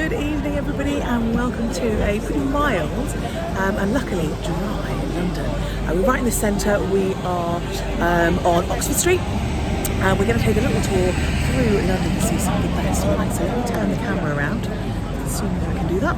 Good evening everybody and welcome to a pretty mild and luckily dry London. We're right in the centre. We are on Oxford Street and we're going to take a little tour through London to see some of the best lights. So let me turn the camera around, assuming I can do that.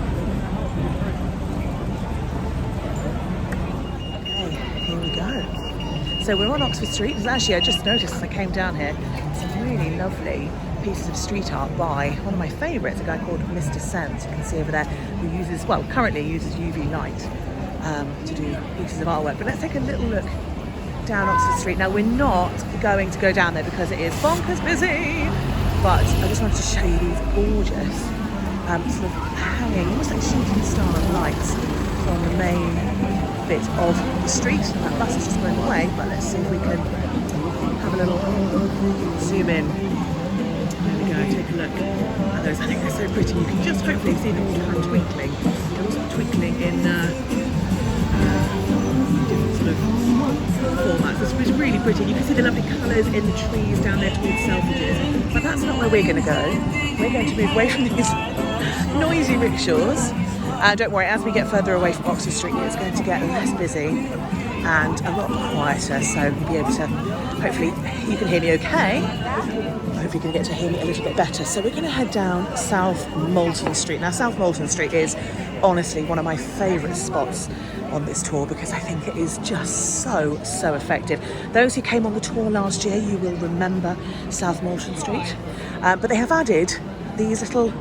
Okay, here we go. So we're on Oxford Street. There's actually, I just noticed as I came down here, some really lovely pieces of street art by one of my favourites, a guy called Mr. Sense, you can see over there, who uses, well, currently uses UV light to do pieces of artwork. But let's take a little look down Oxford Street. Now, we're not going to go down there because it is bonkers busy, but I just wanted to show you these gorgeous sort of hanging, almost like shooting star lights on the main bit of the street. And that bus is just going away, but let's see if we can have a little zoom in. Take a look at those. I think they're so pretty. You can just hopefully see them all kind of twinkling. They're also twinkling in different sort of formats. It's really pretty. You can see the lovely colours in the trees down there towards Selfridges. But that's not where we're going to go. We're going to move away from these noisy rickshaws. Don't worry, as we get further away from Oxford Street, it's going to get less busy and a lot quieter. So you'll be able to, hopefully, you can hear me okay. Hopefully you're going to get to hear me a little bit better. So we're going to head down South Molton Street. Now, South Molton Street is honestly one of my favourite spots on this tour because I think it is just so effective. Those who came on the tour last year, you will remember South Molton Street. But they have added these little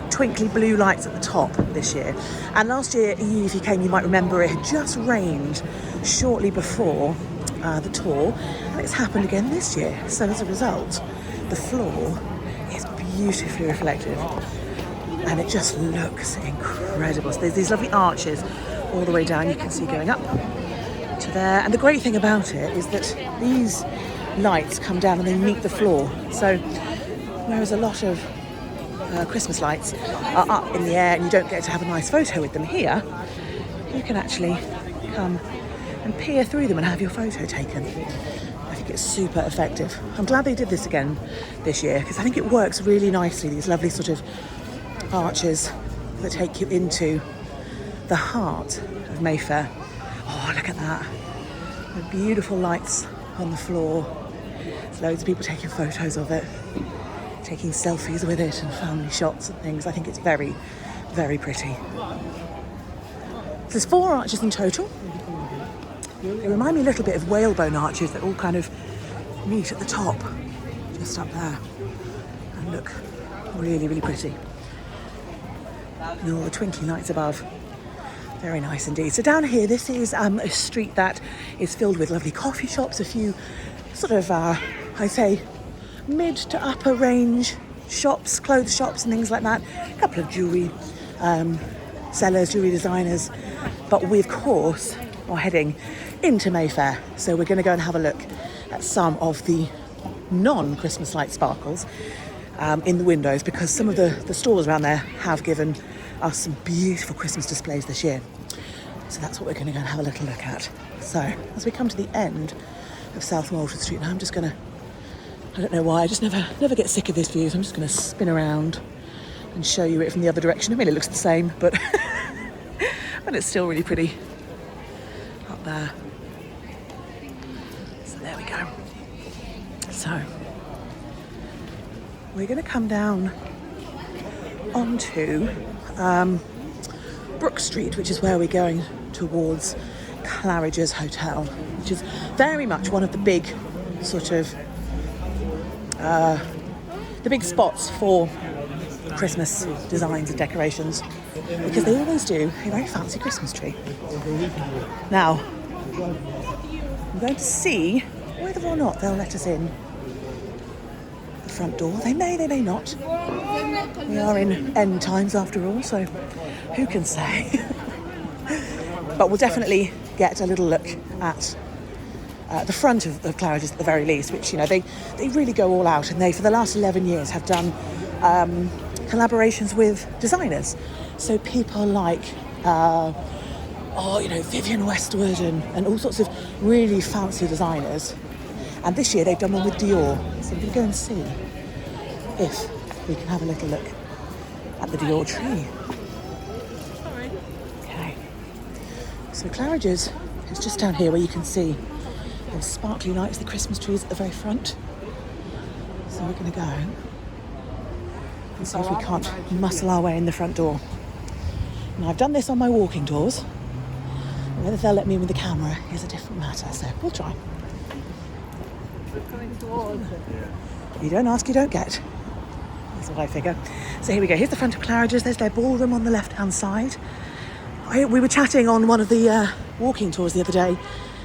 twinkly blue lights at the top this year. And last year, if you came, you might remember it had just rained shortly before the tour. And it's happened again this year. So as a result, the floor is beautifully reflective and it just looks incredible. So there's these lovely arches all the way down, you can see going up to there. And the great thing about it is that these lights come down and they meet the floor. So whereas a lot of Christmas lights are up in the air and you don't get to have a nice photo with them, here you can actually come and peer through them and have your photo taken. I think it's super effective. I'm glad they did this again this year because I think it works really nicely, these lovely sort of arches that take you into the heart of Mayfair. Oh, look at that. The beautiful lights on the floor. There's loads of people taking photos of it, taking selfies with it and family shots and things. I think it's very, very pretty. There's 4 arches in total. They remind me a little bit of whalebone arches that all kind of meet at the top, just up there, and look really, really pretty. And all the twinkling lights above, very nice indeed. So down here, this is a street that is filled with lovely coffee shops, a few sort of, I'd say, mid to upper range shops, clothes shops and things like that. A couple of jewellery sellers, jewellery designers, but we of course are heading into Mayfair. So we're going to go and have a look at some of the non-Christmas light sparkles in the windows because some of the stores around there have given us some beautiful Christmas displays this year. So that's what we're going to go and have a little look at. So as we come to the end of South Molton Street, now I'm just going to, I don't know why, I just never get sick of this view, so I'm just going to spin around and show you it from the other direction. I mean, it looks the same, but but it's still really pretty up there. So there we go. So we're going to come down onto Brook Street, which is where we're going towards Claridge's Hotel, which is very much one of the big sort of the big spots for Christmas designs and decorations because they always do a very fancy Christmas tree. Now, I'm going to see whether or not they'll let us in the front door. They may not. We are in end times after all, so who can say? But we'll definitely get a little look at the front of Claridge's at the very least, which, you know, they really go all out, and they, for the last 11 years, have done collaborations with designers. So people like, Vivienne Westwood and all sorts of really fancy designers. And this year they've done one with Dior. So we're going to go and see if we can have a little look at the Dior tree. Okay. So Claridge's is just down here where you can see those sparkly lights, the Christmas trees at the very front. So we're going to go and see if we can't muscle our way in the front door. Now I've done this on my walking tours. Whether they'll let me in with the camera is a different matter, so we'll try. You don't ask, you don't get. That's what I figure. So here we go. Here's the front of Claridge's. There's their ballroom on the left-hand side. We were chatting on one of the walking tours the other day.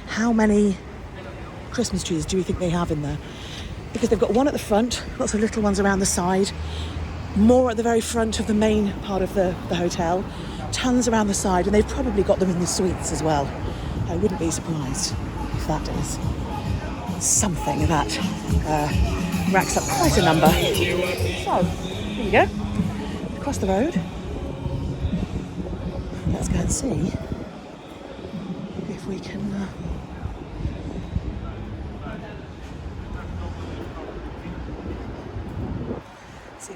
How many Christmas trees do you think they have in there? Because they've got one at the front, lots of little ones around the side, more at the very front of the main part of the hotel, tons around the side, and they've probably got them in the suites as well. I wouldn't be surprised if that is something that racks up quite a number. So, here we go. Across the road. Let's go and see if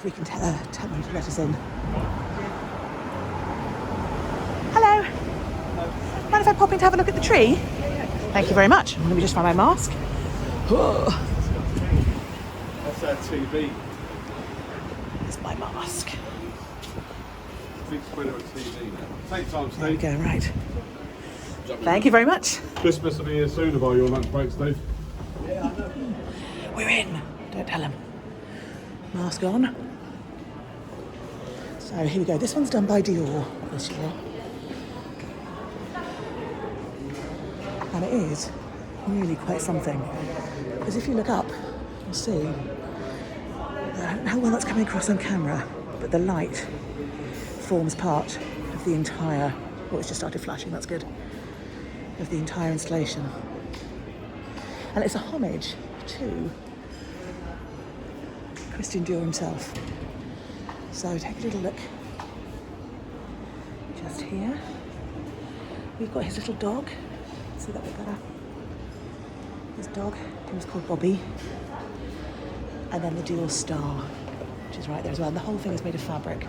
we can tell them to let us in. Hello. Mind if I pop in to have a look at the tree? Thank you very much. Let me just find my mask. That's our TV. It's my mask. Big spreader of TV now. Take time, Steve. There we go, right. Thank you very much. Christmas will be here soon by your lunch break, Steve. We're in. Don't tell him. Mask on. So here we go. This one's done by Dior this year. And it is really quite something. Because if you look up, you'll see, I don't know how well that's coming across on camera, but the light forms part of the entire, oh, it's just started flashing, that's good, of the entire installation. And it's a homage to Christian Dior himself. So take a little look. Just here. We've got his little dog. See that bit better? His dog, he was called Bobby. And then the Dior star, which is right there as well. And the whole thing is made of fabric.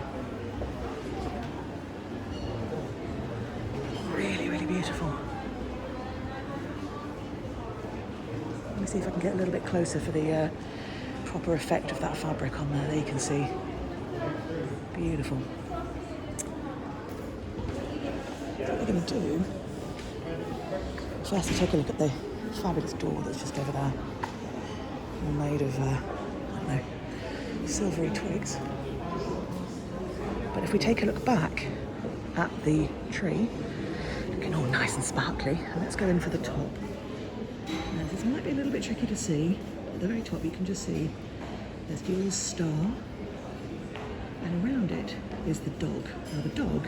Really, really beautiful. Let me see if I can get a little bit closer for the proper effect of that fabric on there. There you can see. Beautiful. So what we're going to do, first take a look at the fabulous door that's just over there. All made of, I don't know, silvery twigs. But if we take a look back at the tree, looking all nice and sparkly, and let's go in for the top. Now this might be a little bit tricky to see. At the very top you can just see there's Dior's star, and around it is the dog. Now the dog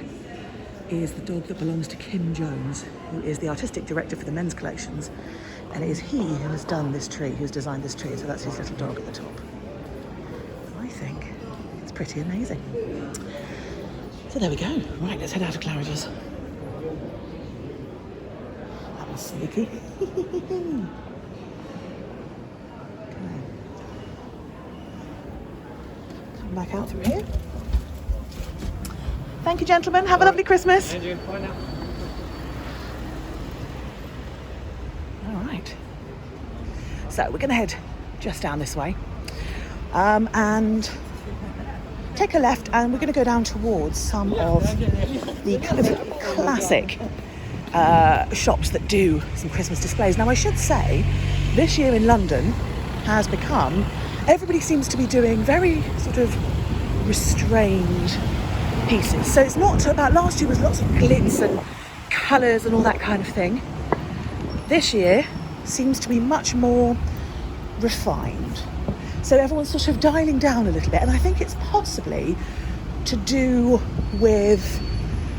is the dog that belongs to Kim Jones, who is the artistic director for the men's collections, and it is he who has done this tree, who's designed this tree, so that's his little dog at the top. I think it's pretty amazing. So there we go. Right, let's head out of Claridge's. That was sneaky. Come back out through here. Thank you, gentlemen. Have a lovely Christmas. Thank you. Bye now. All right. So we're going to head just down this way and take a left, and we're going to go down towards some of the kind of classic shops that do some Christmas displays. Now, I should say, this year in London has become, everybody seems to be doing very sort of restrained pieces. So it's not about, last year was lots of glitz and colours and all that kind of thing. This year seems to be much more refined. So everyone's sort of dialing down a little bit, and I think it's possibly to do with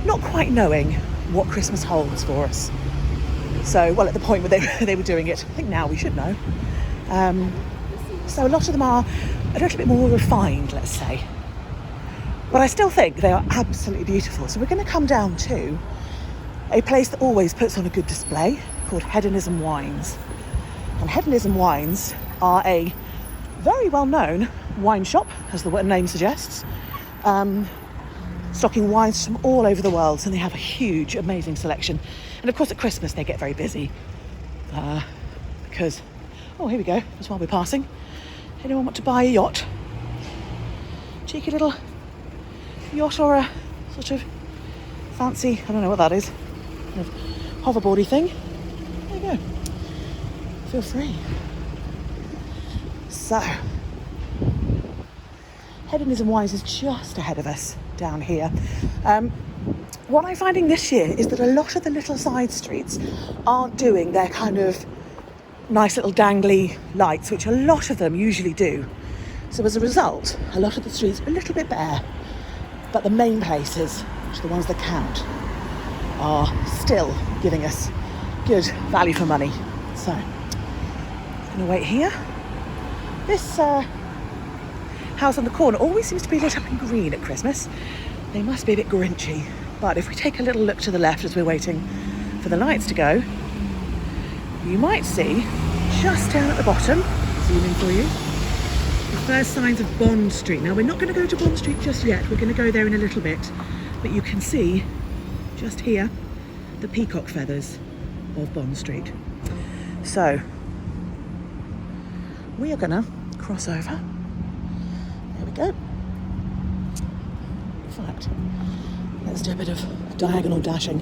not quite knowing what Christmas holds for us. So, well, at the point where they were doing it, I think now we should know. So a lot of them are a little bit more refined, let's say. But I still think they are absolutely beautiful. So we're going to come down to a place that always puts on a good display called Hedonism Wines. And Hedonism Wines are a very well-known wine shop, as the name suggests. stocking wines from all over the world, and they have a huge, amazing selection. And of course at Christmas they get very busy because, oh, here we go, that's why we're passing. Anyone want to buy a yacht? Cheeky little yacht or a sort of fancy, I don't know what that is, kind of hoverboardy thing. There you go. Feel free. So, Hedonism Wines is just ahead of us down here. What I'm finding this year is that a lot of the little side streets aren't doing their kind of nice little dangly lights, which a lot of them usually do. So as a result, a lot of the streets are a little bit bare, but the main places, which are the ones that count, are still giving us good value for money. So, I'm going to wait here. This house on the corner always seems to be lit up in green at Christmas. They must be a bit grinchy. But if we take a little look to the left as we're waiting for the lights to go, you might see just down at the bottom, zoom in for you, the first signs of Bond Street. Now we're not going to go to Bond Street just yet, we're going to go there in a little bit, but you can see just here the peacock feathers of Bond Street. So we are going to cross over. There we go. In fact, let's do a bit of diagonal dashing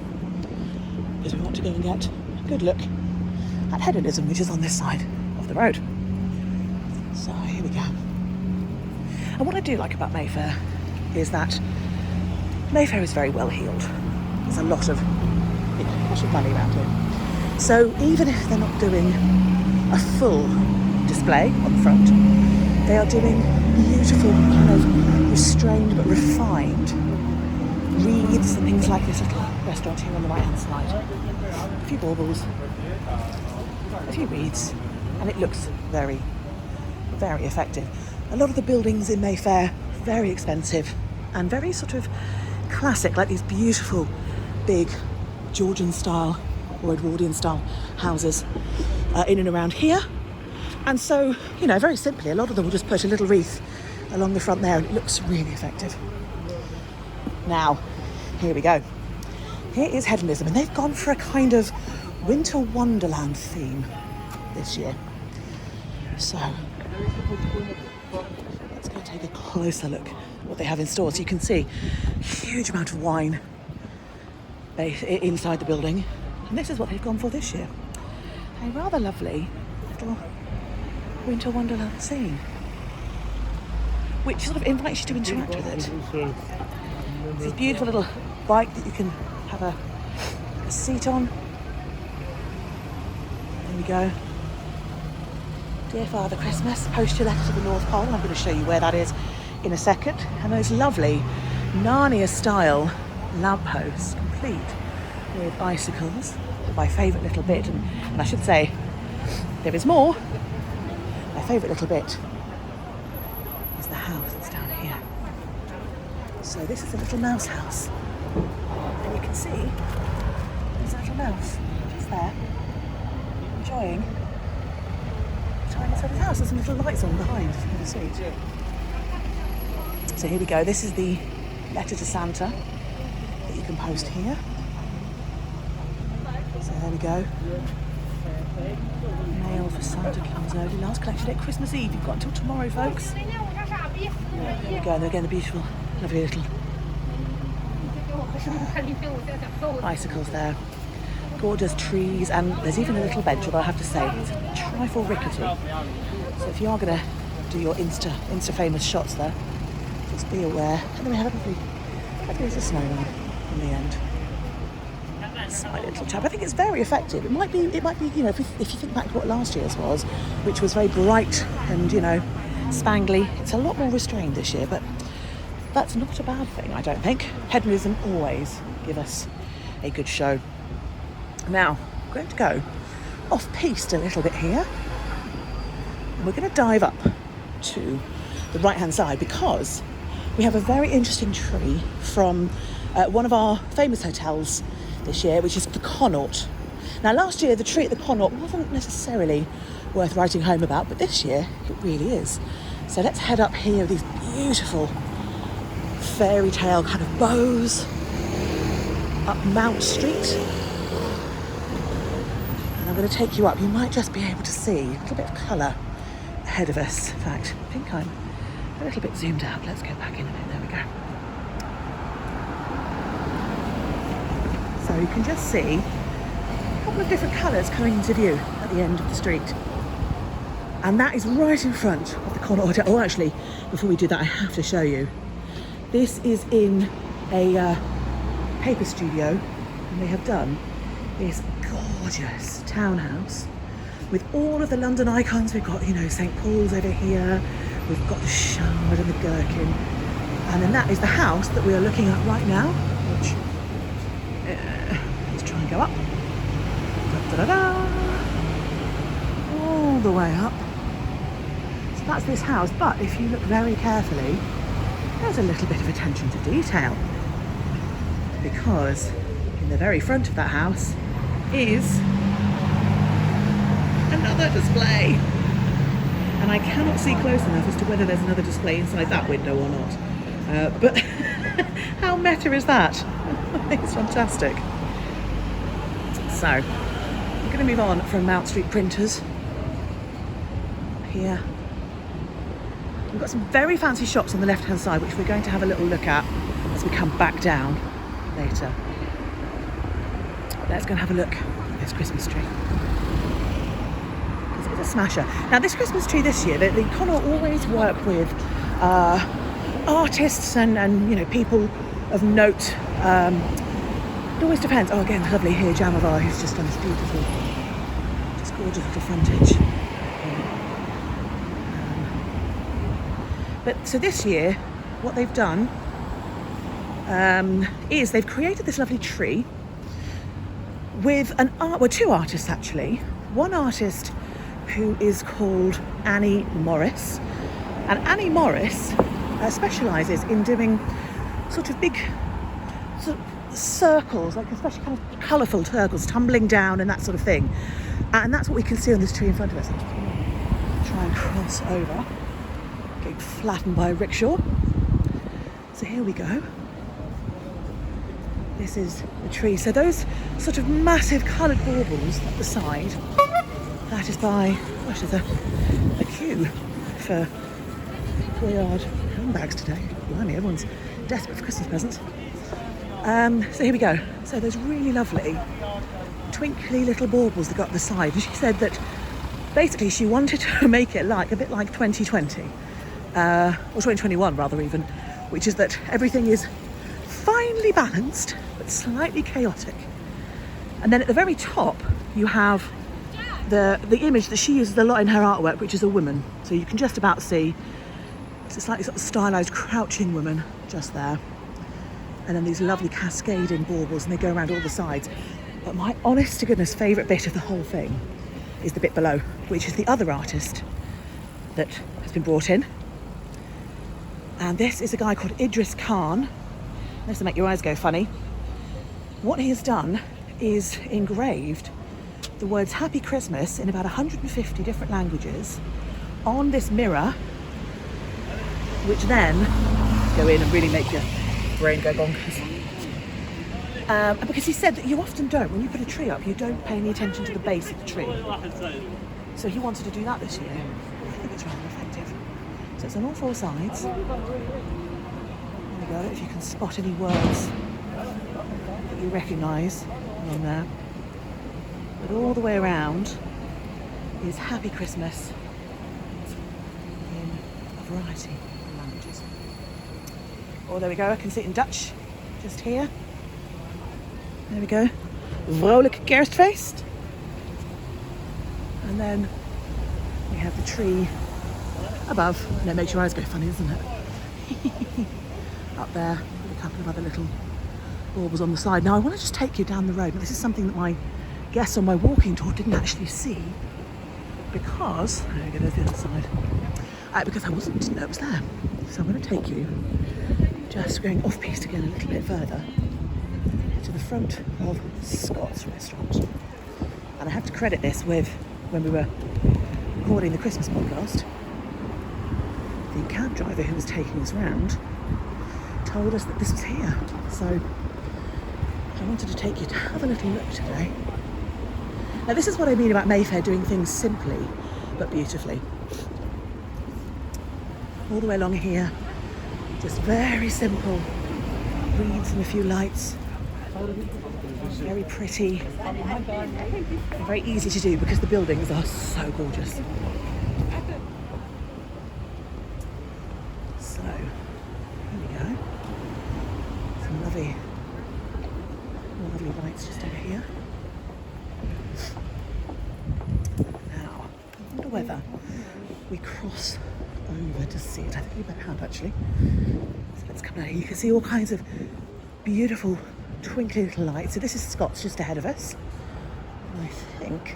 because we want to go and get a good look at Hedonism, which is on this side of the road. So here we go. And what I do like about Mayfair is that Mayfair is very well heeled. There's a lot of money around here. So even if they're not doing a full display on the front, they are doing beautiful, kind of restrained but refined wreaths and things like this little restaurant here on the right hand side. A few baubles, a few wreaths, and it looks very, very effective. A lot of the buildings in Mayfair, very expensive and very sort of classic, like these beautiful big Georgian style or Edwardian style houses in and around here. And so, you know, very simply, a lot of them will just put a little wreath along the front there and it looks really effective. Now, here we go. Here is Hedonism, and they've gone for a kind of winter wonderland theme this year. So, let's go take a closer look at what they have in store. So you can see a huge amount of wine inside the building. And this is what they've gone for this year. A rather lovely little winter wonderland scene, which sort of invites you to interact with it. It's this beautiful little bike that you can have a seat on. There we go. Dear Father Christmas, post your letter to the North Pole. I'm going to show you where that is in a second. And those lovely Narnia-style lampposts, complete with icicles. My favourite little bit, and I should say, there is more. My favourite little bit is the house that's down here. So this is a little mouse house, and you can see there's a little mouse just there, enjoying the time inside his house. There's some little lights on behind, if you can see. So here we go. This is the letter to Santa that you can post here. So there we go. Mail for Santa comes early. Last collection at Christmas Eve. You've got until tomorrow, folks. There we go. And again, the beautiful, lovely little bicycles there. Gorgeous trees, and there's even a little bench, although I have to say it's a trifle rickety. So if you are going to do your Insta famous shots there, just be aware. And then we have a little snowman in the end. My little chap. I think it's very effective. It might be, you know, if you think back to what last year's was, which was very bright and, you know, spangly. It's a lot more restrained this year, but that's not a bad thing, I don't think. Hedonism always give us a good show. Now, I'm going to go off-piste a little bit here. We're going to dive up to the right-hand side because we have a very interesting tree from one of our famous hotels this year, which is the Connaught. Now, last year the tree at the Connaught wasn't necessarily worth writing home about, but this year it really is. So let's head up here with these beautiful fairy tale kind of bows up Mount Street. And I'm going to take you up. You might just be able to see a little bit of colour ahead of us. In fact, I think I'm a little bit zoomed out. Let's go back in a bit. There we go. So you can just see a couple of different colours coming into view at the end of the street. And that is right in front of the Connaught Hotel. Oh, actually, before we do that, I have to show you. This is in a paper studio, and they have done this gorgeous townhouse with all of the London icons. We've got, you know, St Paul's over here. We've got the Shard and the Gherkin. And then that is the house that we are looking at right now, which, let's try and go up. Da-da-da-da. All the way up. So that's this house, but if you look very carefully, there's a little bit of attention to detail, because in the very front of that house is another display. And I cannot see close enough as to whether there's another display inside that window or not. But how meta is that? It's fantastic. So, I'm going to move on from Mount Street Printers. Here. We've got some very fancy shops on the left-hand side, which we're going to have a little look at as we come back down later. Let's go and have a look at this Christmas tree. It's a smasher. Now, this Christmas tree this year, the Connaught always work with artists and you know, people of note. It always depends. Oh, again, lovely here, Jamavar, who's just done this beautiful, just gorgeous little frontage. But so this year, what they've done is they've created this lovely tree with two artists actually. One artist who is called Annie Morris, and Annie Morris specialises in doing sort of big sort of circles, like especially kind of colourful circles, tumbling down and that sort of thing. And that's what we can see on this tree in front of us. I'm just going to try and cross over. Getting flattened by a rickshaw. So here we go. This is the tree. So those sort of massive coloured baubles at the side, that is by, gosh, there's a queue for 4-yard handbags today. Blimey, everyone's desperate for Christmas presents. So here we go. So there's really lovely twinkly little baubles that got at the side. And she said that basically she wanted to make it like a bit like 2020. Or 2021 rather even, which is that everything is finely balanced but slightly chaotic. And then at the very top you have the image that she uses a lot in her artwork, which is a woman. So you can just about see it's a slightly sort of stylised crouching woman just there. And then these lovely cascading baubles, and they go around all the sides. But my honest to goodness favourite bit of the whole thing is the bit below, which is the other artist that has been brought in. And this is a guy called Idris Khan. This will make your eyes go funny. What he has done is engraved the words Happy Christmas in about 150 different languages on this mirror, which then go in and really make your brain go bonkers. Because he said that you often don't, when you put a tree up, you don't pay any attention to the base of the tree. So he wanted to do that this year. I think it's rather effective. So it's on all four sides. There we go, if you can spot any words that you recognise on there. But all the way around is Happy Christmas in a variety of languages. Oh, there we go, I can see it in Dutch, just here. There we go. Vrolijk Kerstfeest. And then we have the tree above, and it makes your eyes go funny, doesn't it? Up there, with a couple of other little baubles on the side. Now I want to just take you down the road. This is something that my guests on my walking tour didn't actually see, because, I'm going to go to the other side, because I didn't know it was there. So I'm going to take you, just going off-piste again a little bit further, to the front of Scott's restaurant. And I have to credit this with, when we were recording the Christmas podcast, the cab driver who was taking us round told us that this was here. So I wanted to take you to have a little look today. Now this is what I mean about Mayfair doing things simply but beautifully. All the way along here, just very simple reeds and a few lights. Very pretty. Very easy to do because the buildings are so gorgeous. So, here we go. Some lovely lights just over here. Now, I wonder whether we cross over to see it. I think we better have actually. So let's come out here. You can see all kinds of beautiful twinkly little lights. So this is Scott's just ahead of us. And I think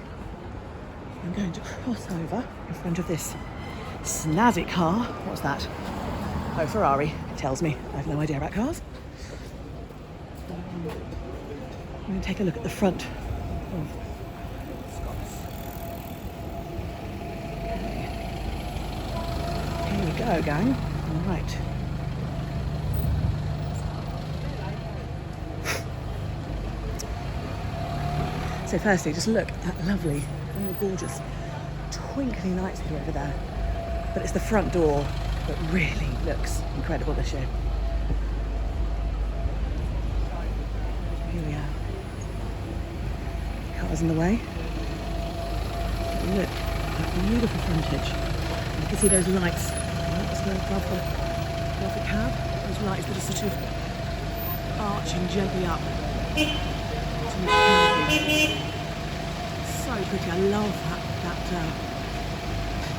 I'm going to cross over in front of this snazzy car. What's that? Oh, Ferrari, it tells me. I have no idea about cars. I'm going to take a look at the front of Scott's. Okay. Here we go, gang. All right. So firstly, just look at that lovely and gorgeous twinkly lights that are over there. But it's the front door that really looks incredible this year. Here we are. Cars in the way. Look at that beautiful frontage. You can see those lights right as well above the cab. Those lights that are sort of arching gently up. So pretty. I love that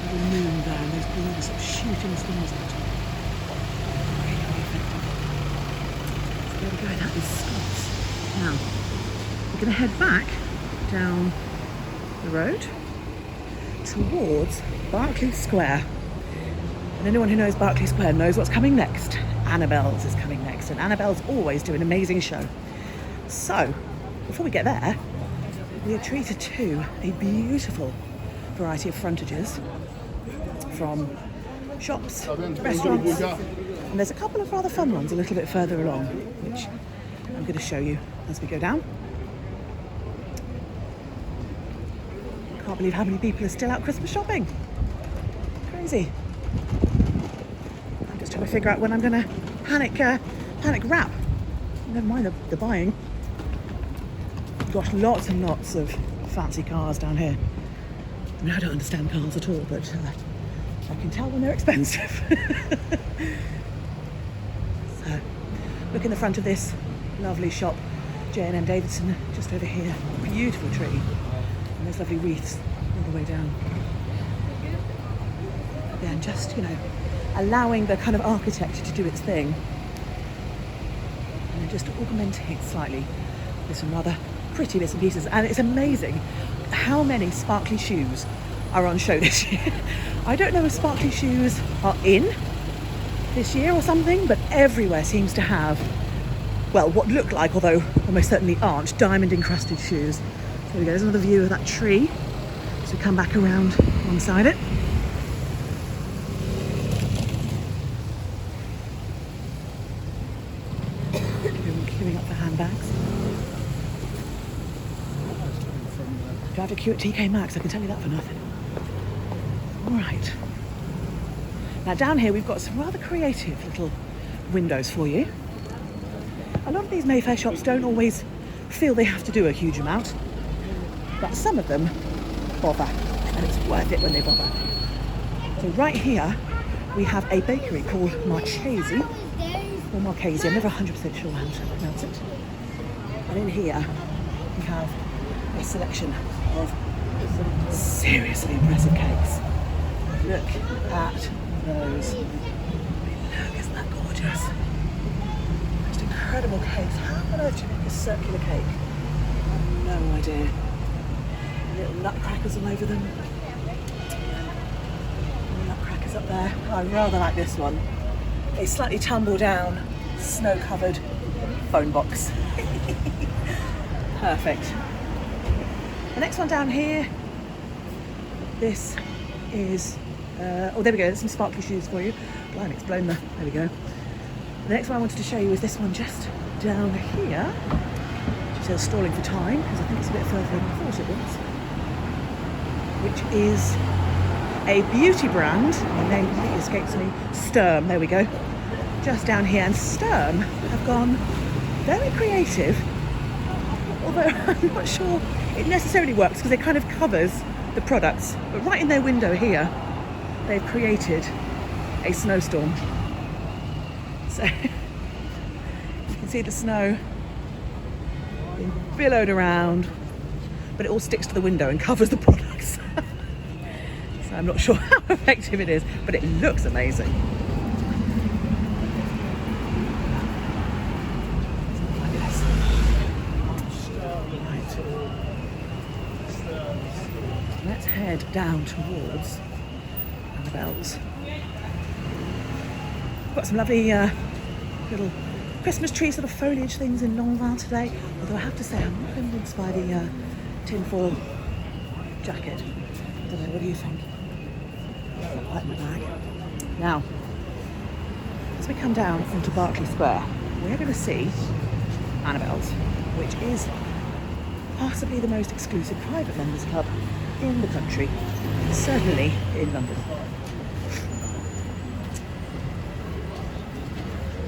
little moon there and those beams sort of shooting stars out. Really effective. So there we go, that is Scott's. Now, we're going to head back down the road towards Berkeley Square. And anyone who knows Berkeley Square knows what's coming next. Annabelle's is coming next, and Annabelle's always do an amazing show. So, before we get there, we are treated to a beautiful variety of frontages from shops, restaurants, and there's a couple of rather fun ones a little bit further along, which I'm going to show you as we go down. Can't believe how many people are still out Christmas shopping. Crazy. I'm just trying to figure out when I'm going to panic wrap. Never mind the buying. Gosh, lots and lots of fancy cars down here. I mean, I don't understand cars at all, but I can tell when they're expensive. So, look in the front of this lovely shop, J&M Davidson, just over here. Beautiful tree. And there's lovely wreaths all the way down. Again, just, allowing the kind of architecture to do its thing. And then just augmenting it slightly with some rather pretty bits and pieces. And it's amazing how many sparkly shoes are on show this year. I don't know if sparkly shoes are in this year or something, but everywhere seems to have, well, what look like, although almost certainly aren't, diamond encrusted shoes. So there we go, there's another view of that tree. So we come back around alongside it. Queuing up for handbags. Do I have to queue at TK Maxx? I can tell you that for nothing. All right. Now down here we've got some rather creative little windows for you. A lot of these Mayfair shops don't always feel they have to do a huge amount, but some of them bother, and it's worth it when they bother. So right here we have a bakery called Marchese, or Marchese, I'm never 100% sure how to pronounce it. And in here we have a selection of seriously impressive cakes. Look at those. Look, isn't that gorgeous? Just incredible cakes. How on earth do you make a circular cake? I have no idea. Little nutcrackers all over them. Little nutcrackers up there. I rather like this one. A slightly tumble down, snow-covered phone box. Perfect. The next one down here, this is, oh there we go, there's some sparkly shoes for you. Blimey, it's blown there we go. The next one I wanted to show you is this one just down here. It says stalling for time because I think it's a bit further than I thought it was. Which is a beauty brand. The name completely escapes me. Sturm, there we go. Just down here. And Sturm have gone very creative. Although I'm not sure it necessarily works because it kind of covers the products. But right in their window here, they've created a snowstorm. So you can see the snow being billowed around, but it all sticks to the window and covers the products. So I'm not sure how effective it is, but it looks amazing. Let's head down towards Annabelle's. Got some lovely little Christmas tree sort of foliage things in Longval today. Although I have to say I'm not convinced by the tinfoil jacket. I don't know, what do you think? Not quite my bag. Now, as we come down onto Berkeley Square, we're going to see Annabelle's, which is possibly the most exclusive private members club in the country, certainly in London.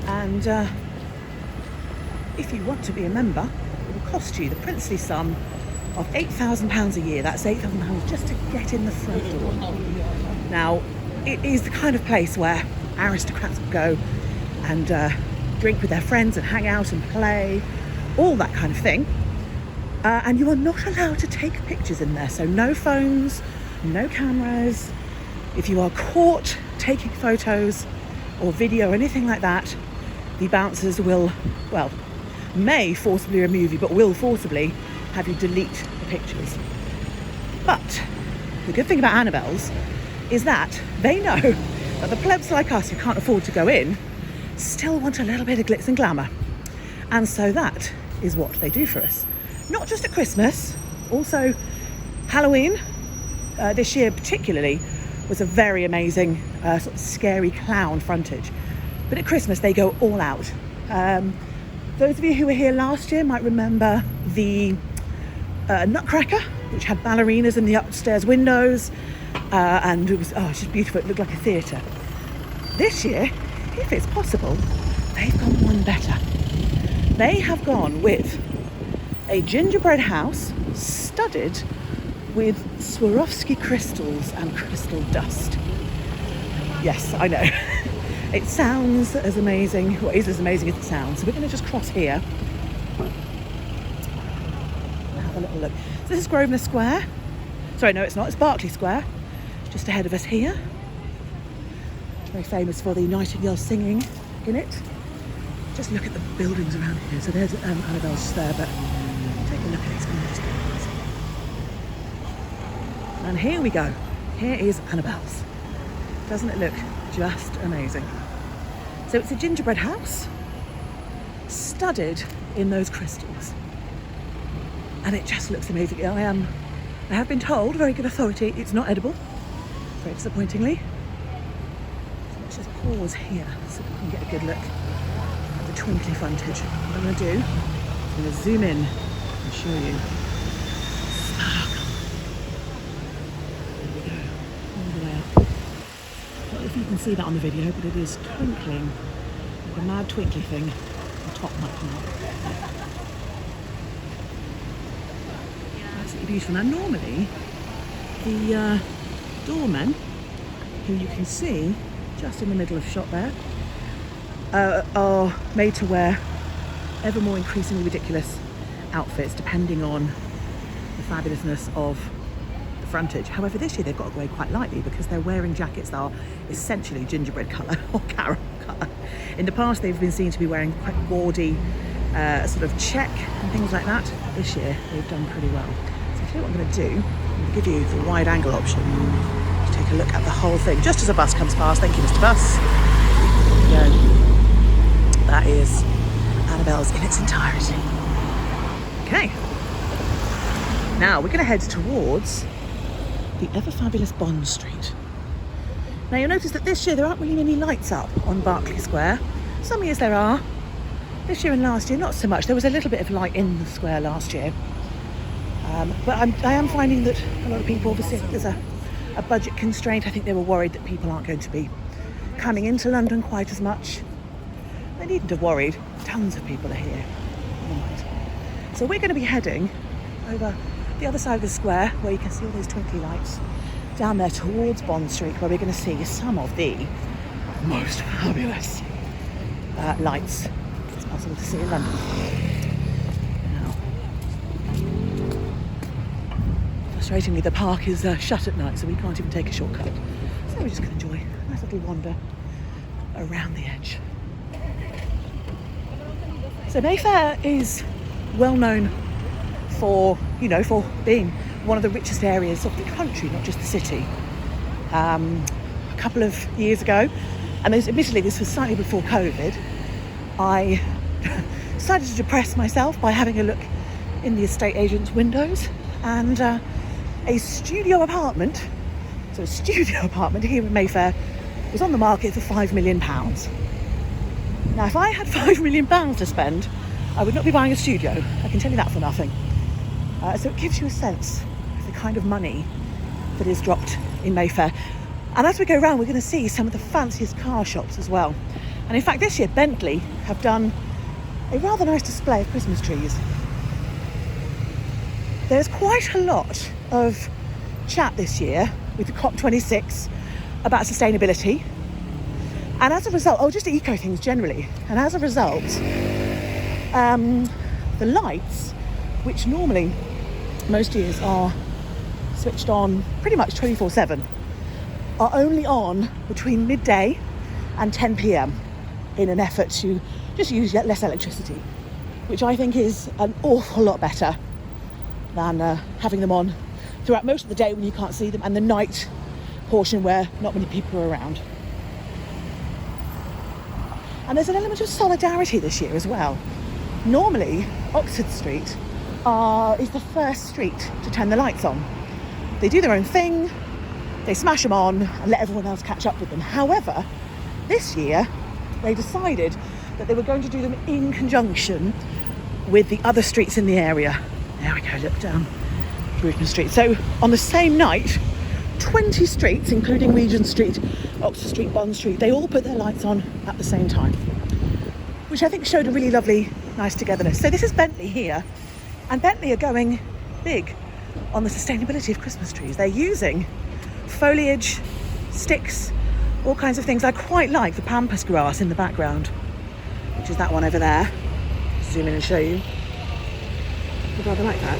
And if you want to be a member, it will cost you the princely sum of £8,000 a year. That's £8,000 just to get in the front door. Now, it is the kind of place where aristocrats will go and drink with their friends and hang out and play, all that kind of thing. And you are not allowed to take pictures in there. So no phones, no cameras. If you are caught taking photos or video or anything like that, the bouncers will, well, may forcibly remove you, but will forcibly have you delete the pictures. But the good thing about Annabelle's is that they know that the plebs like us who can't afford to go in still want a little bit of glitz and glamour. And so that is what they do for us. Not just at Christmas, also Halloween. This year particularly was a very amazing sort of scary clown frontage. But at Christmas they go all out. Those of you who were here last year might remember the Nutcracker, which had ballerinas in the upstairs windows, and it was just beautiful. It looked like a theatre. This year, if it's possible, they've gone one better. They have gone with a gingerbread house studded with Swarovski crystals and crystal dust. Yes, I know. It sounds as amazing, or is as amazing as it sounds. So we're going to just cross here and have a little look. So this is Grosvenor Square. Sorry, no, it's not. It's Berkeley Square, just ahead of us here. Very famous for the nightingale singing in it. Just look at the buildings around here. So there's Annabelle's just there, but take a look at these gorgeous buildings. And here we go. Here is Annabelle's. Doesn't it look just amazing? So it's a gingerbread house studded in those crystals. And it just looks amazing. I have been told, very good authority, it's not edible, very disappointingly. So let's just pause here so we can get a good look at the twinkly frontage. What I'm going to do is I'm going to zoom in and show you. Sparkle. There we go, all the way up. I don't know if you can see that on the video, but it is twinkling, like a mad twinkly thing. The top might come up. Absolutely beautiful. Now normally the doormen, who you can see just in the middle of shot there, are made to wear ever more increasingly ridiculous outfits depending on the fabulousness of the frontage. However, this year they've got away quite lightly because they're wearing jackets that are essentially gingerbread colour or caramel colour. In the past they've been seen to be wearing quite gaudy sort of check and things like that. This year they've done pretty well. So I think what I'm going to do, I'm going to give you the wide angle option to take a look at the whole thing just as a bus comes past. Thank you, Mr. Bus. There we go. That is Annabelle's in its entirety. Okay. Now we're going to head towards the ever fabulous Bond Street. Now you'll notice that this year there aren't really many lights up on Berkeley Square, Some years there are. This year and last year, not so much. There was a little bit of light in the square last year. But I am finding that a lot of people, obviously, there's a budget constraint. I think they were worried that people aren't going to be coming into London quite as much. They needn't have worried. Tons of people are here. Right. So we're going to be heading over the other side of the square where you can see all those twinkly lights down there towards Bond Street, where we're going to see some of the most fabulous lights it's possible to see in London. Now, frustratingly, the park is shut at night, so we can't even take a shortcut. So we're just going to enjoy a nice little wander around the edge. So Mayfair is well known for being one of the richest areas of the country, not just the city. A couple of years ago, and admittedly this was slightly before COVID, I decided to depress myself by having a look in the estate agent's windows, and a studio apartment here in Mayfair was on the market for £5 million. Now, if I had £5 million to spend, I would not be buying a studio. I can tell you that for nothing. So it gives you a sense of the kind of money that is dropped in Mayfair. And as we go around, we're going to see some of the fanciest car shops as well. And in fact, this year, Bentley have done a rather nice display of Christmas trees. There's quite a lot of chat this year with the COP26 about sustainability. And as a result, just eco things generally. And as a result, the lights, which normally most years are switched on pretty much 24/7, are only on between midday and 10 p.m. in an effort to just use less electricity, which I think is an awful lot better than having them on throughout most of the day when you can't see them, and the night portion where not many people are around. And there's an element of solidarity this year as well. Normally, Oxford Street is the first street to turn the lights on. They do their own thing, they smash them on and let everyone else catch up with them. However, this year they decided that they were going to do them in conjunction with the other streets in the area. There we go, look down Regent Street. So on the same night, 20 streets, including Regent Street, Oxford Street, Bond Street, they all put their lights on at the same time, which I think showed a really lovely, nice togetherness. So this is Bentley here, and Bentley are going big on the sustainability of Christmas trees. They're using foliage, sticks, all kinds of things. I quite like the pampas grass in the background, which is that one over there. Zoom in and show you. I'd rather like that.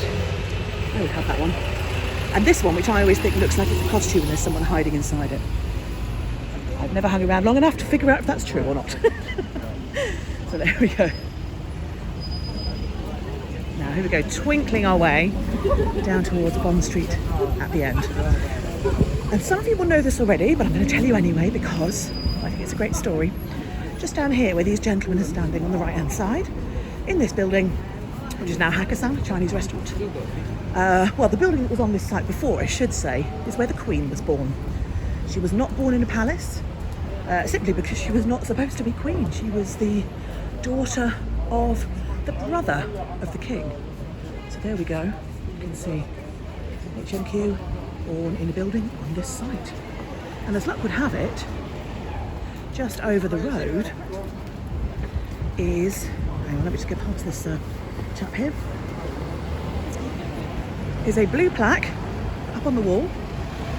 I would have that one. And this one, which I always think looks like it's a costume and there's someone hiding inside it. I've never hung around long enough to figure out if that's true or not. So there we go. Now here we go, twinkling our way down towards Bond Street at the end. And some of you will know this already, but I'm going to tell you anyway because I think it's a great story. Just down here where these gentlemen are standing on the right hand side, in this building, which is now Hakkasan, a Chinese restaurant. Well, the building that was on this site before, I should say, is where the Queen was born. She was not born in a palace, simply because she was not supposed to be Queen. She was the daughter of the brother of the King. So there we go. You can see HMQ born in a building on this site. And as luck would have it, just over the road is, hang on, let me just go past this chap here, is a blue plaque up on the wall,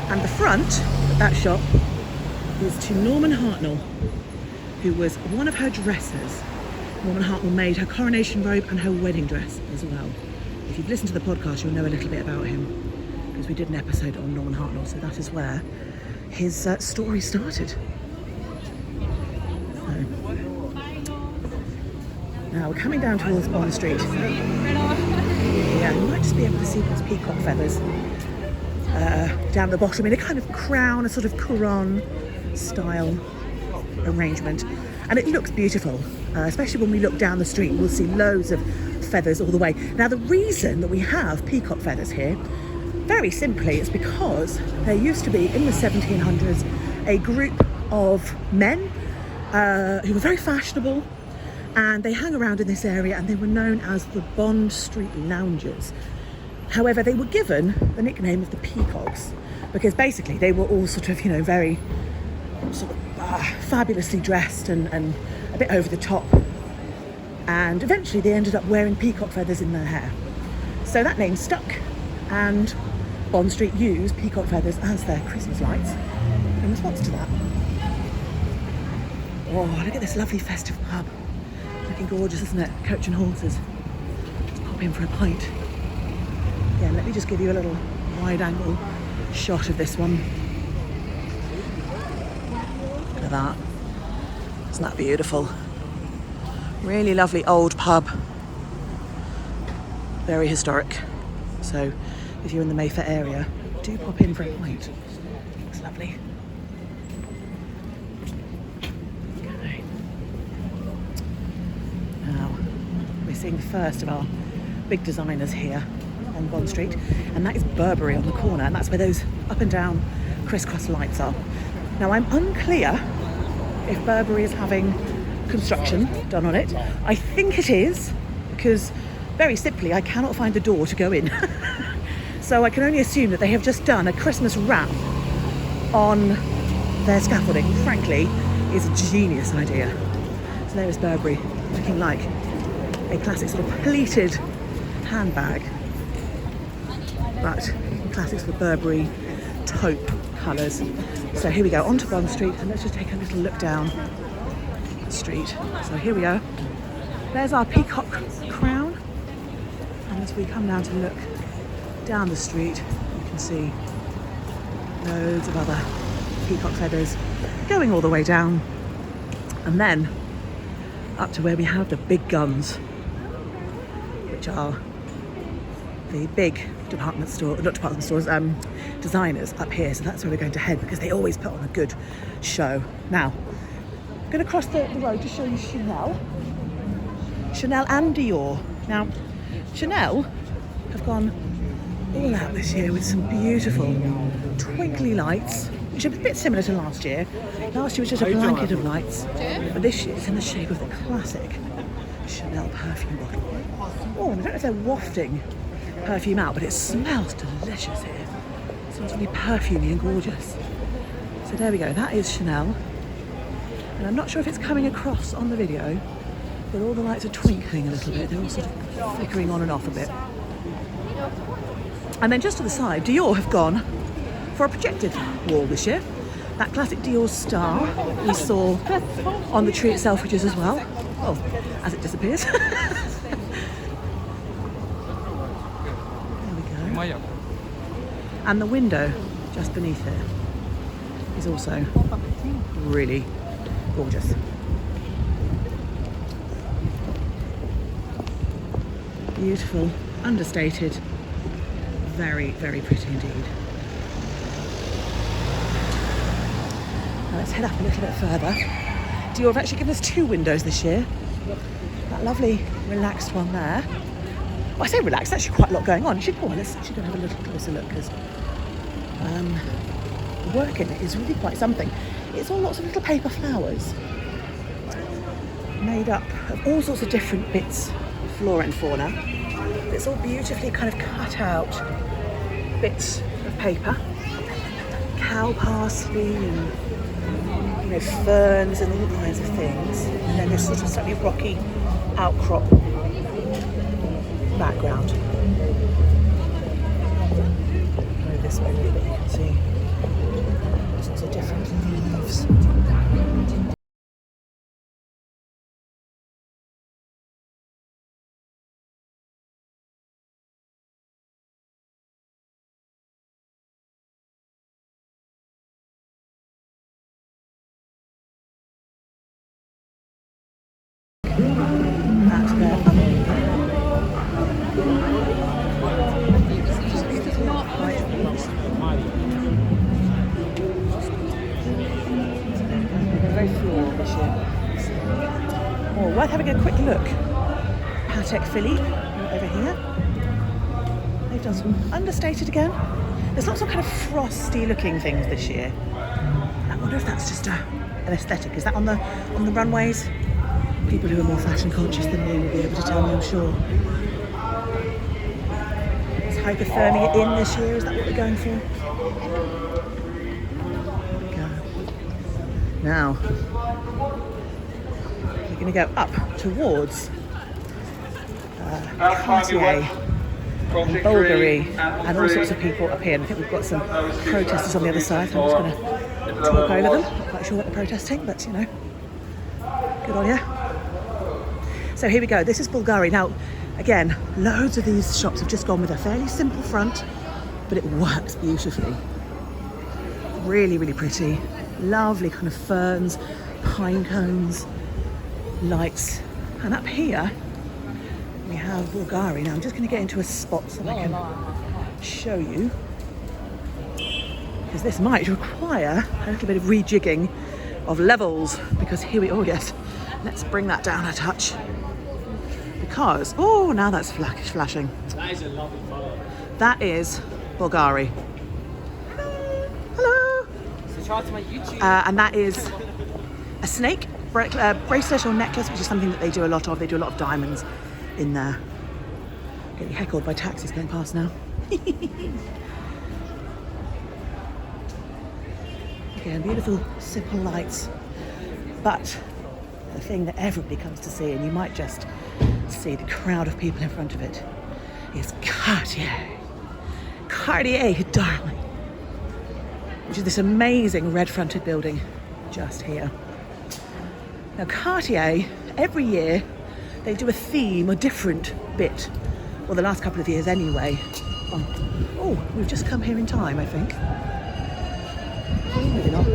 and the front of that shop is to Norman Hartnell, who was one of her dressers. Norman Hartnell made her coronation robe and her wedding dress as well. If you've listened to the podcast, you'll know a little bit about him, because we did an episode on Norman Hartnell, so that is where his story started. Now we're coming down towards Bond Street. Yeah, you might just be able to see those peacock feathers down the bottom in a kind of crown, a sort of couronne style arrangement. And it looks beautiful, especially when we look down the street. We'll see loads of feathers all the way. Now the reason that we have peacock feathers here, very simply, is because there used to be in the 1700s a group of men who were very fashionable, and they hung around in this area, and they were known as the Bond Street Loungers. However, they were given the nickname of the Peacocks because basically they were all sort of, you know, very sort of fabulously dressed and a bit over the top. And eventually they ended up wearing peacock feathers in their hair. So that name stuck, and Bond Street used peacock feathers as their Christmas lights in response to that. Oh, look at this lovely festive pub. Looking gorgeous, isn't it? Coach and horses. Let's pop in for a pint. Yeah, let me just give you a little wide angle shot of this one. Look at that. Isn't that beautiful? Really lovely old pub. Very historic. So if you're in the Mayfair area, do pop in for a pint. Looks lovely. Okay. Now, we're seeing the first of our big designers here on Bond Street, and that is Burberry on the corner, and that's where those up and down crisscross lights are. Now, I'm unclear if Burberry is having construction done on it. I think it is, because very simply I cannot find the door to go in. So I can only assume that they have just done a Christmas wrap on their scaffolding. Frankly, is a genius idea. So there is Burberry, looking like a classic sort of pleated handbag, but classics for Burberry taupe colours. So here we go, onto Bond Street, and let's just take a little look down the street. So here we go. There's our peacock crown, and as we come down to look down the street, you can see loads of other peacock feathers going all the way down, and then up to where we have the big guns, which are the big department store, not department stores, designers up here. So that's where we're going to head, because they always put on a good show. Now, I'm going to cross the road to show you Chanel and Dior. Now, Chanel have gone all out this year with some beautiful twinkly lights, which are a bit similar to last year. Last year was just a blanket of lights, but this year it's in the shape of the classic Chanel perfume bottle. Oh, and I don't know if they're wafting perfume out, but it smells delicious here. It smells really perfumey and gorgeous. So there we go, that is Chanel. And I'm not sure if it's coming across on the video, but all the lights are twinkling a little bit. They're all sort of flickering on and off a bit. And then just to the side, Dior have gone for a projected wall this year. That classic Dior star we saw on the tree itself, which is as well. Oh, as it disappears. And the window just beneath it is also really gorgeous. Beautiful, understated, very, very pretty indeed. Now let's head up a little bit further. Dior have actually given us 2 windows this year. That lovely relaxed one there. Well, I say relaxed, actually quite a lot going on. Let's actually go and have a little closer look, because the work in it is really quite something. It's all lots of little paper flowers made up of all sorts of different bits of flora and fauna. It's all beautifully kind of cut out bits of paper. Cow parsley and ferns and all kinds of things. And then this sort of slightly rocky outcrop background. Go this way a little bit, you can see lots of different leaves. That there. Very floral this year. Oh, worth having a quick look. Patek Philippe over here. They've done some understated again. There's lots of kind of frosty looking things this year. I wonder if that's just a an aesthetic? Is that on the runways? People who are more fashion conscious than me will be able to tell me, I'm sure. Is hypothermia in this year? Is that what we're going for? Go. Now, we're going to go up towards Cartier and Bulgari and all sorts of people up here. And I think we've got some protesters on the other side. So I'm just going to talk over them. Not quite sure what they're protesting, but you know, good on you. So here we go. This is Bulgari. Now, again, loads of these shops have just gone with a fairly simple front, but it works beautifully. Really, really pretty. Lovely kind of ferns, pine cones, lights. And up here, we have Bulgari. Now, I'm just going to get into a spot so I can show you, because this might require a little bit of rejigging of levels, because here we, oh yes, let's bring that down a touch. Because, oh, now that's flashing. That is a lovely photo. That is Bulgari. Hello. Subscribe to my YouTube. And that is a snake bracelet or necklace, which is something that they do a lot of. They do a lot of diamonds in there. Getting heckled by taxis going past now. Again, beautiful simple lights. But the thing that everybody comes to see, and you might just see the crowd of people in front of it, is Cartier. Cartier, darling. Which is this amazing red-fronted building just here. Now Cartier, every year, they do a theme, a different bit. Well, the last couple of years anyway. Oh, we've just come here in time, I think. Maybe not.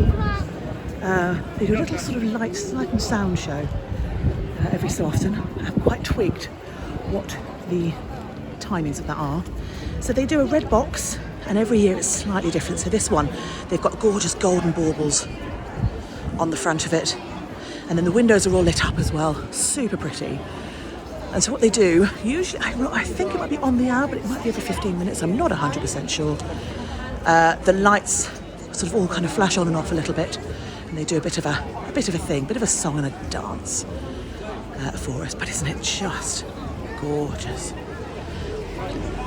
They do a little sort of light and sound show every so often. I've quite tweaked what the timings of that are. So they do a red box, and every year it's slightly different. So this one, they've got gorgeous golden baubles on the front of it. And then the windows are all lit up as well. Super pretty. And so what they do, usually, I think it might be on the hour, but it might be every 15 minutes. I'm not 100% sure. The lights sort of all kind of flash on and off a little bit. And they do a bit of a thing, bit of a song and a dance for us. But isn't it just gorgeous?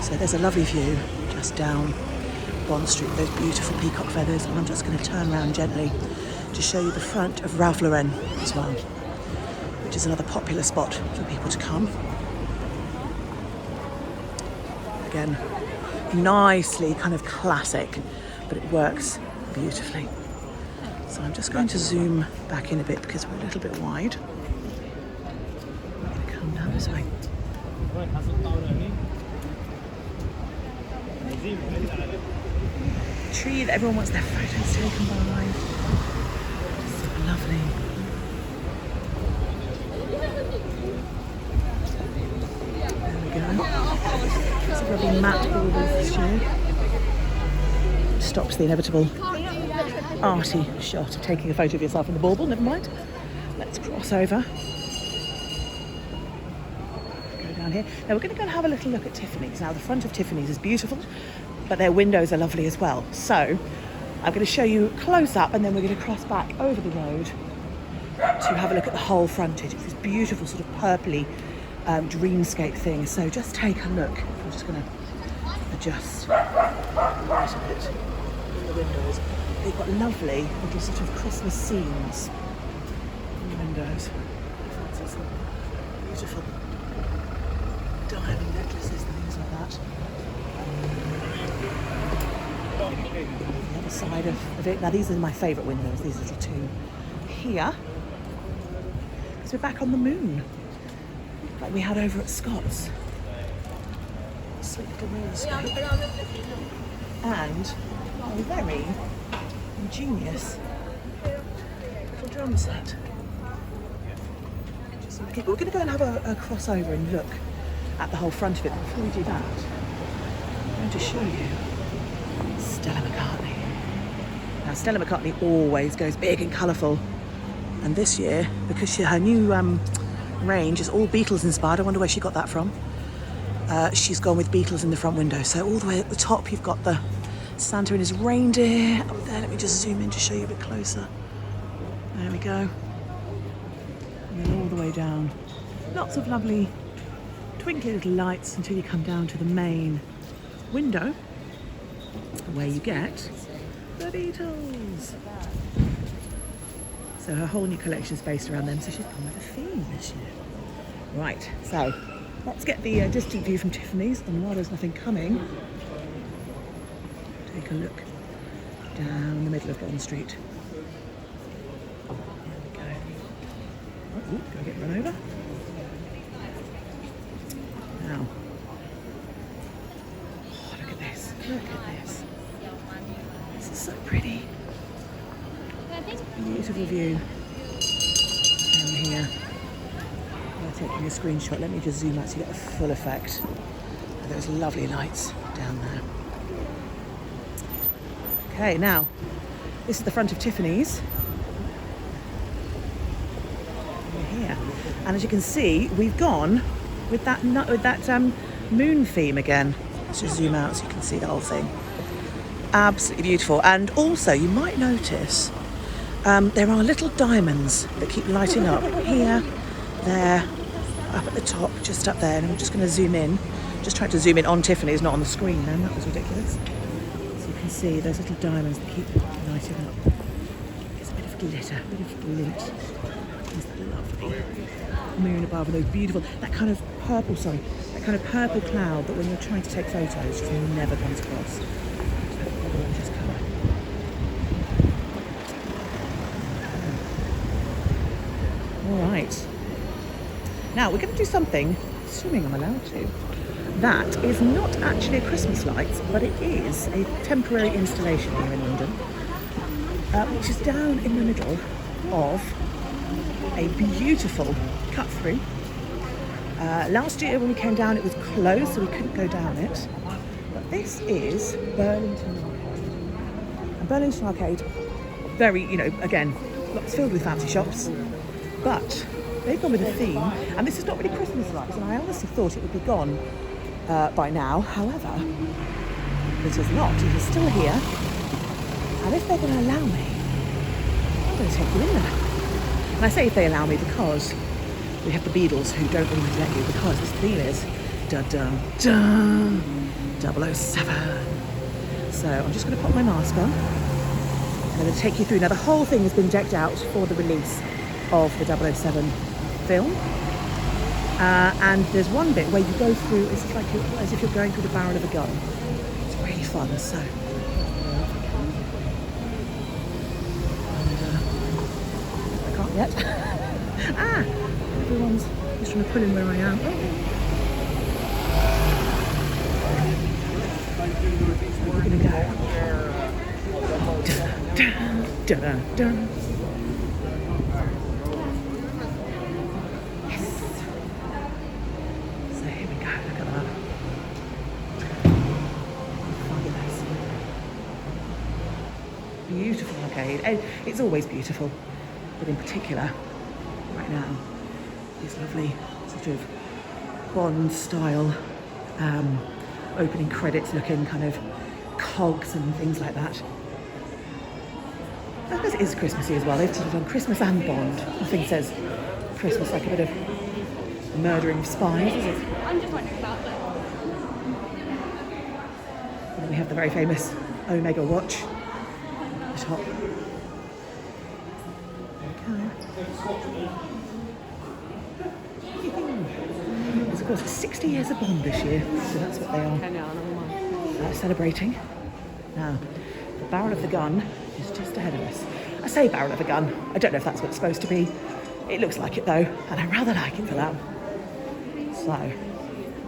So there's a lovely view just down Bond Street with those beautiful peacock feathers. And I'm just going to turn around gently to show you the front of Ralph Lauren as well, which is another popular spot for people to come. Again, nicely kind of classic, but it works beautifully. So I'm just going to zoom back in a bit because we're a little bit wide. I'm going to come down this way. Tree that everyone wants their photos taken by. So lovely. There we go. It's a lovely matte baubles this year. Stops the inevitable arty shot of taking a photo of yourself in the bauble, never mind. Let's cross over. Go down here. Now we're going to go and have a little look at Tiffany's. Now the front of Tiffany's is beautiful, but their windows are lovely as well. So I'm going to show you close up, and then we're going to cross back over the road to have a look at the whole frontage. It's this beautiful sort of purpley dreamscape thing. So just take a look. I'm just going to adjust the light a bit in the windows. They've got lovely little sort of Christmas scenes in the windows. Some beautiful diamond necklaces and things like that. The other side of it. Now these are my favourite windows, these little two here. Because we're back on the moon, like we had over at Scott's. Sweet little moonscape. And a very ingenious little drum set. We're going to go and have a crossover and look at the whole front of it. But before we do that, I'm going to show you Stella McCartney. Now Stella McCartney always goes big and colourful, and this year, because her new range is all Beatles inspired, I wonder where she got that from. She's gone with Beatles in the front window. So all the way at the top you've got the Santa and his reindeer. Up there, let me just zoom in to show you a bit closer. There we go. And then all the way down. Lots of lovely twinkly little lights until you come down to the main window where you get the Beatles. So her whole new collection is based around them, so she's gone with a theme this year. Right, so let's get the distant view from Tiffany's, and while there's nothing coming, take a look down the middle of Bond Street. There we go. Oh, do I get run over? Now, oh, look at this, look at this. This is so pretty. Beautiful view down here. I'm taking a screenshot. Let me just zoom out so you get the full effect of those lovely lights down there. Okay, now this is the front of Tiffany's. We're here, and as you can see, we've gone with that moon theme again. Let's just zoom out so you can see the whole thing. Absolutely beautiful, and also you might notice there are little diamonds that keep lighting up here, there, up at the top, just up there. And I'm just going to zoom in. Just tried to zoom in on Tiffany's, not on the screen then. That was ridiculous. So you can see those little diamonds that keep lighting up. It's a bit of glitter, a bit of glint. There's that lovely moon above and those beautiful, that kind of purple cloud that when you're trying to take photos just never comes across. Gorgeous colour. All right. Now we're going to do something, assuming I'm allowed to, that is not actually a Christmas light, but it is a temporary installation here in London, which is down in the middle of a beautiful cut through. Last year when we came down it was closed, so we couldn't go down it. But this is Burlington Arcade. And Burlington Arcade, very, again, lots filled with fancy shops. But they've gone with a theme, and this is not really Christmas lights, and I honestly thought it would be gone by now. However, it is not. It is still here. And if they're going to allow me, I'm going to take you in there. And I say if they allow me because we have the Beatles who don't really let you, because this theme is dun-dun-dun, 007. So I'm just going to put my mask on. I'm going to take you through. Now the whole thing has been decked out for the release of the 007 film, and there's one bit where you go through, it's like as if you're going through the barrel of a gun. It's really fun. So I can't yet. Everyone's just trying to pull in where I am. We're gonna go dun, dun, dun, dun. Beautiful arcade. It's always beautiful, but in particular, right now, these lovely sort of Bond style opening credits looking kind of cogs and things like that. I suppose it is Christmassy as well. They've sort of done Christmas and Bond. Nothing says Christmas like a bit of murdering of spies, is it? I'm just wondering about that. And then we have the very famous Omega watch. Top. Okay. It's of course 60 years of Bond this year, so that's what they are celebrating. Now, the barrel of the gun is just ahead of us. I say barrel of a gun. I don't know if that's what it's supposed to be. It looks like it though, and I rather like it for that. So,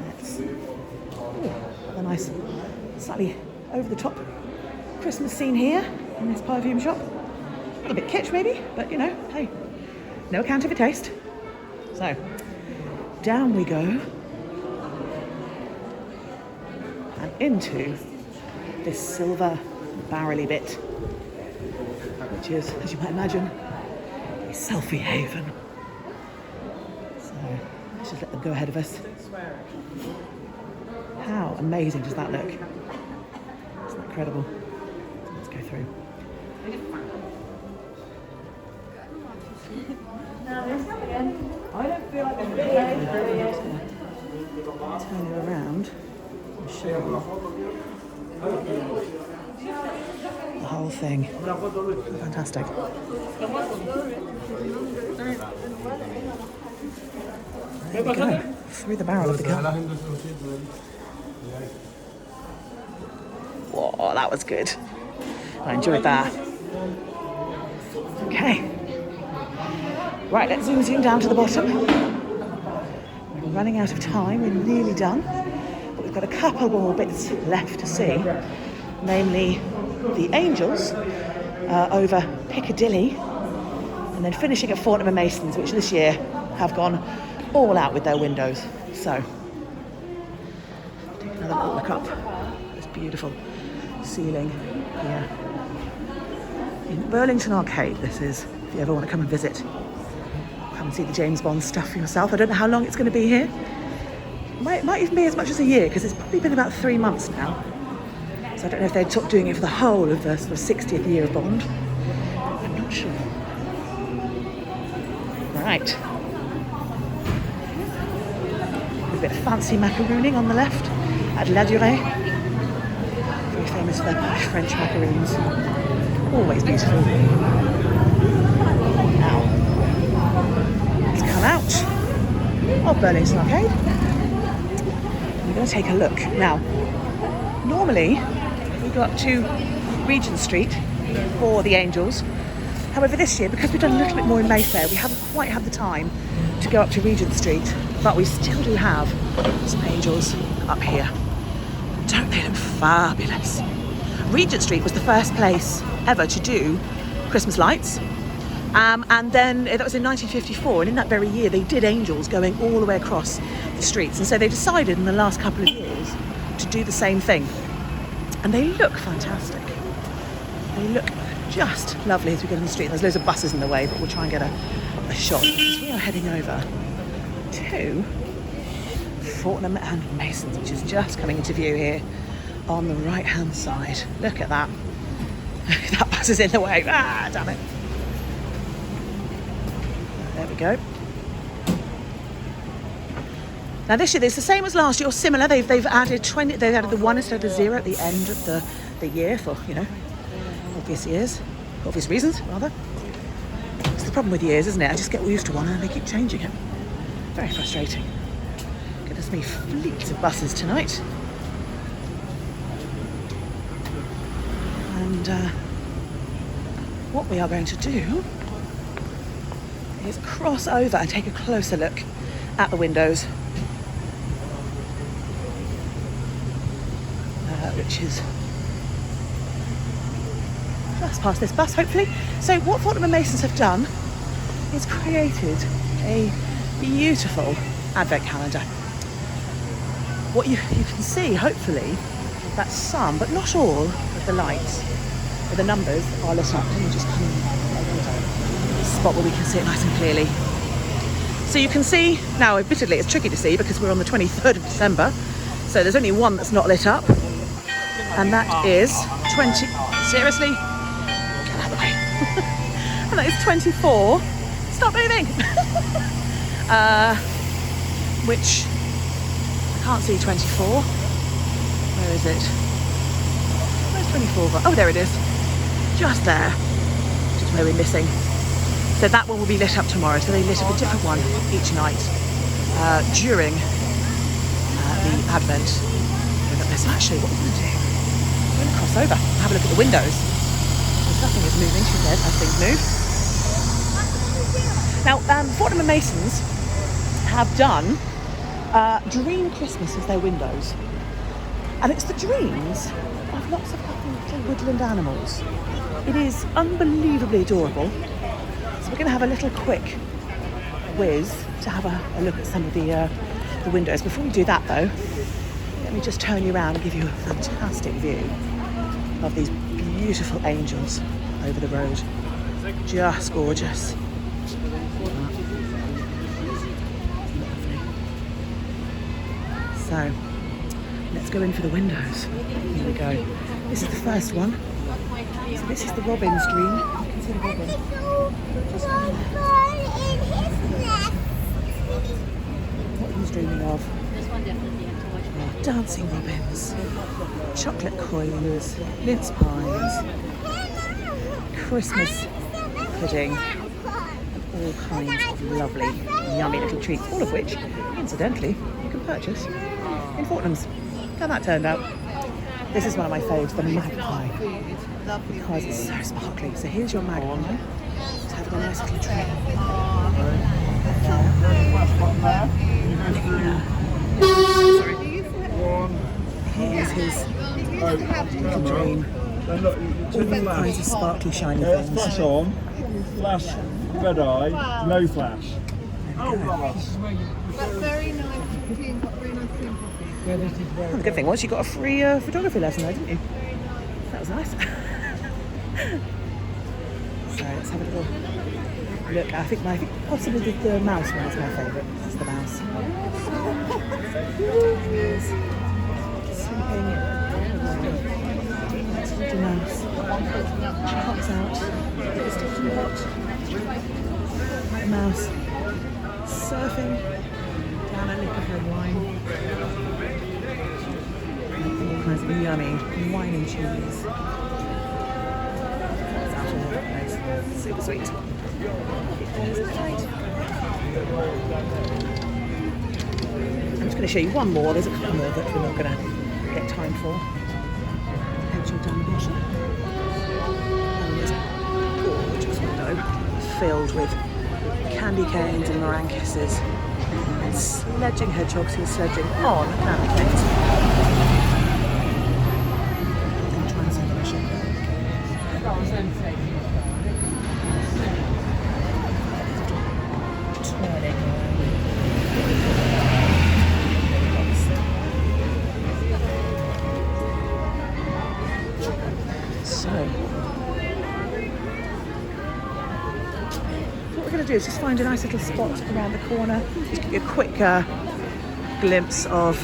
let's. A nice, slightly over the top Christmas scene here. In this perfume shop. A little bit kitsch maybe, but hey, no accounting for taste. So, down we go and into this silver barrel-y bit, which is, as you might imagine, a selfie haven. So, let's just let them go ahead of us. How amazing does that look? Isn't that incredible? So let's go through. Turn you around and show you the whole thing. Fantastic. There we go. Through the barrel of the gun. Whoa, that was good. I enjoyed that. Okay. Right, let's zoom down to the bottom. We're running out of time, we're nearly done. But we've got a couple more bits left to see. Namely, the Angels over Piccadilly. And then finishing at Fortnum and Masons, which this year have gone all out with their windows. So, take another look up. This beautiful ceiling here. In Burlington Arcade, this is, if you ever want to come and visit. Come and see the James Bond stuff for yourself. I don't know how long it's going to be here. Might even be as much as a year, because it's probably been about 3 months now. So I don't know if they're sort of doing it for the whole of the sort of 60th year of Bond. I'm not sure. Right. A bit of fancy macarooning on the left at La Durée. Very famous for their posh French macaroons. Always beautiful. Now, let's come out of Burlington Arcade. We're going to take a look. Now, normally we go up to Regent Street for the Angels. However, this year, because we've done a little bit more in Mayfair, we haven't quite had the time to go up to Regent Street, but we still do have some Angels up here. Don't they look fabulous? Regent Street was the first place ever to do Christmas lights. And then that was in 1954, and in that very year they did Angels going all the way across the streets. And so they decided in the last couple of years to do the same thing. And they look fantastic. They look just lovely as we get on the street. There's loads of buses in the way, but we'll try and get a shot. We are heading over to Fortnum and Masons, which is just coming into view here on the right hand side. Look at that. That bus is in the way. Ah, damn it. There we go. Now this year it's the same as last year, or similar. They've added 20. They've added the 1 instead of the 0 at the end of the year for, you know, obvious reasons rather. It's the problem with years, isn't it? I just get used to one and they keep changing it. Very frustrating. Goodness me, fleets of buses tonight. And what we are going to do is cross over and take a closer look at the windows, which is just past this bus, hopefully. So what Fortnum and Masons have done is created a beautiful advent calendar. What you can see, hopefully, that some, but not all, of the lights, or the numbers are lit up. Let me just come in a spot where we can see it nice and clearly. So you can see, now admittedly it's tricky to see because we're on the 23rd of December, so there's only one that's not lit up, and that is 20, seriously? Get out of the way. And that is 24, stop moving! Which, I can't see 24, where is it? Where's 24 gone? Oh, there it is, just there, just where we're missing. So that one will be lit up tomorrow. So they lit up a different one each night during the Advent. So actually, what we're going to do, we're going to cross over and have a look at the windows. Because nothing is moving, she said, as things move. Now, Fortnum and Masons have done Dream Christmas as their windows. And it's the dreams of lots of little woodland animals. It is unbelievably adorable. So we're going to have a little quick whiz to have a look at some of the windows. Before we do that though, let me just turn you around and give you a fantastic view of these beautiful angels over the road. Just gorgeous. So let's go in for the windows. Here we go. This is the first one. So this is the Robin's Dream. You can see the robin. What he's dreaming of. This one definitely have to watch. Dancing robins, chocolate coins, mince pies, Christmas pudding, all kinds of lovely, yummy little treats, all of which, incidentally, you can purchase in Fortnum's. How that turned out. This is one of my faves, the magpie, because it's so sparkly. So here's your magpie. Just having a nice little treat. Here's his little dream. All kinds of sparkly, shiny things. Flash on, flash red eye, no flash. Very nice clean, very nice clean coffee. Well, the good thing was you got a free photography lesson though, didn't you? That was nice. So let's have a little look. I think possibly the mouse one is my favourite. This is the mouse. He's sleeping. Little mouse. Pops out. It's too hot. The mouse surfing down a lip of red wine. And all kinds of yummy wine and cheese. That's out of the place. Super sweet. I'm just going to show you one more. There's a couple more that we're not going to get time for. Hedgehog down the bottom. And this gorgeous window filled with candy canes and meringue kisses and sledging hedgehogs who are sledging on candy canes. And try and send a mission. Turning so what we're going to do is just find a nice little spot around the corner. Just give you a quick glimpse of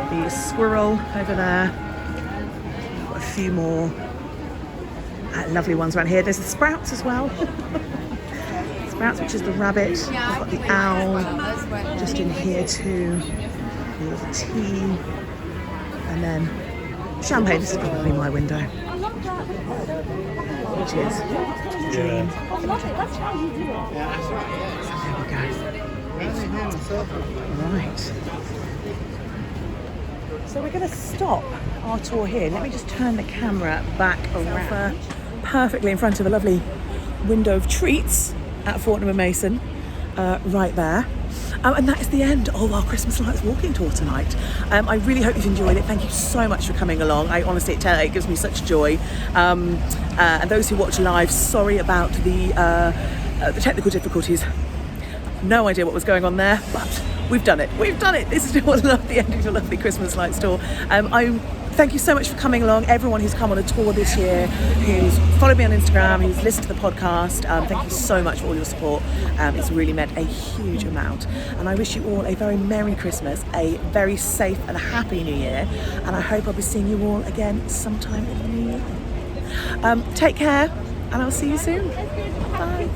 the squirrel over there. Got a few more lovely ones around here. There's the sprouts as well. Sprouts, which is the rabbit. We've got the owl just in here too. There's the tea. And then champagne. This is probably my window. Which is dream. There we go. Right. So we're going to stop our tour here. Let me just turn the camera back around perfectly in front of a lovely window of treats at Fortnum & Mason, right there. And that is the end of our Christmas Lights walking tour tonight. I really hope you've enjoyed it. Thank you so much for coming along. I honestly, it gives me such joy. And those who watch live, sorry about the technical difficulties. No idea what was going on there, but we've done it. We've done it. This is the end of your lovely Christmas Lights tour. Thank you so much for coming along. Everyone who's come on a tour this year, who's followed me on Instagram, who's listened to the podcast, thank you so much for all your support. It's really meant a huge amount. And I wish you all a very Merry Christmas, a very safe and happy New Year. And I hope I'll be seeing you all again sometime in the new year. Take care, and I'll see you soon. Bye.